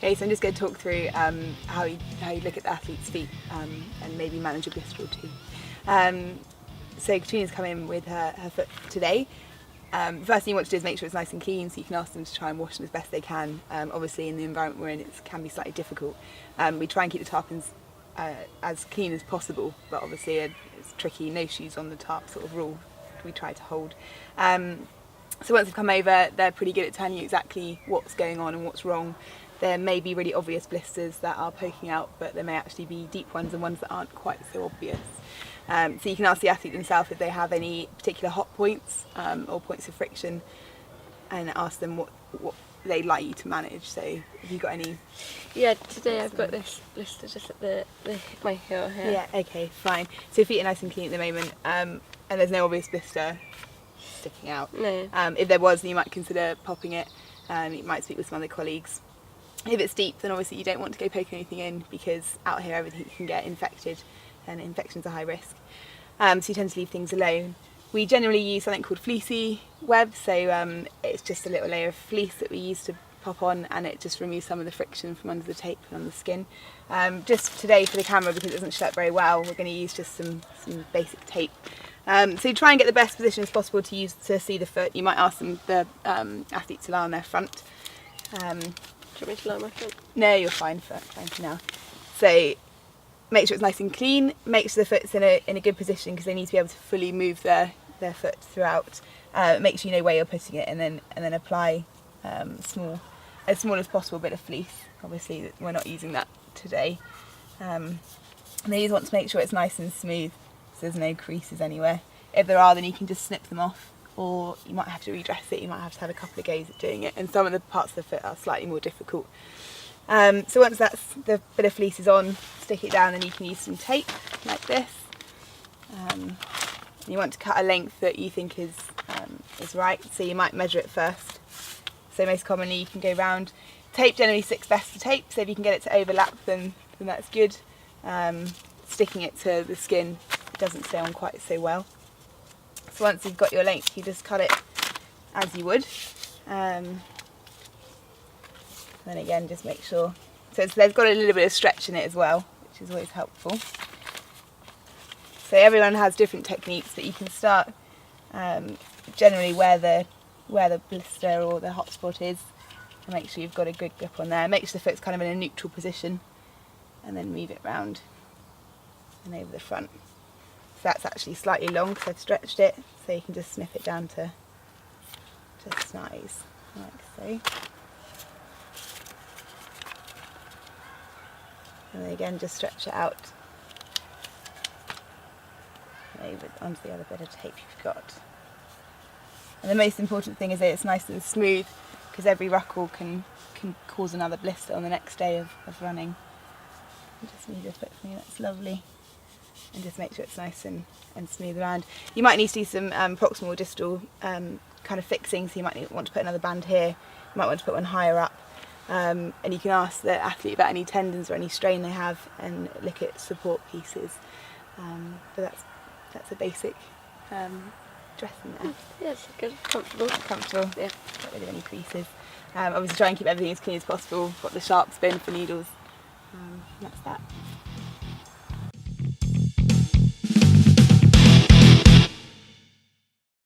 Okay, so I'm just going to talk through how you look at the athlete's feet and maybe manage a blister or two. So Katrina's come in with her foot today. The first thing you want to do is make sure it's nice and clean, so you can ask them to try and wash them as best they can. Obviously in the environment we're in it can be slightly difficult. We try and keep the tarpons as clean as possible, but obviously it's tricky, no shoes on the tarp sort of rule we try to hold. So once they've come over, they're pretty good at telling you exactly what's going on and what's wrong. There may be really obvious blisters that are poking out, but there may actually be deep ones and ones that aren't quite so obvious. So you can ask the athlete themselves if they have any particular hot points or points of friction, and ask them what they'd like you to manage. So have you got any? Yeah, today I've got this blister just at my heel here. Yeah, okay, fine. So your feet are nice and clean at the moment, and there's no obvious blister sticking out. No. If there was, then you might consider popping it. You might speak with some other colleagues. If it's deep, then obviously you don't want to go poking anything in, because out here everything can get infected and infections are high risk. So you tend to leave things alone. We generally use something called fleecy web, so it's just a little layer of fleece that we use to pop on, and it just removes some of the friction from under the tape and on the skin. Just today for the camera, because it doesn't show up very well, we're going to use just some basic tape. So try and get the best position as possible to see the foot. You might ask the athlete to lie on their front. Do you want me to lie on my front? No, you're fine for now. So make sure it's nice and clean. Make sure the foot's in a good position, because they need to be able to fully move their foot throughout. Make sure you know where you're putting it, and then apply as small as possible bit of fleece. Obviously we're not using that today. And then you want to make sure it's nice and smooth, so there's no creases anywhere. If there are, then you can just snip them off, or you might have to redress it. You might have to have a couple of goes at doing it, and some of the parts of the foot are slightly more difficult. So once the bit of fleece is on, stick it down, and you can use some tape like this. You want to cut a length that you think is right, so you might measure it first. So most commonly you can go round. Tape generally sticks best to tape, so if you can get it to overlap, then that's good. Sticking it to the skin, it doesn't stay on quite so well. So once you've got your length, you just cut it as you would. Then again, just make sure, so there's got a little bit of stretch in it as well, which is always helpful. So everyone has different techniques, but you can start generally where the blister or the hot spot is, and make sure you've got a good grip on there. Make sure the foot's kind of in a neutral position, and then move it round and over the front. So that's actually slightly long because I've stretched it, so you can just snip it down to size, like so. And then again, just stretch it out over onto the other bit of tape you've got. And the most important thing is that it's nice and smooth, because every ruckle can cause another blister on the next day of running. Just move your foot for me, that's lovely. And just make sure it's nice and smooth around. You might need to do some proximal or distal kind of fixing, so you might want to put another band here, you might want to put one higher up. And you can ask the athlete about any tendons or any strain they have, and look at support pieces. But that's a basic dressing there. Yes, good, comfortable. Yeah, get rid of any creases. Obviously try and keep everything as clean as possible. Got the sharp spoon for needles. That's that.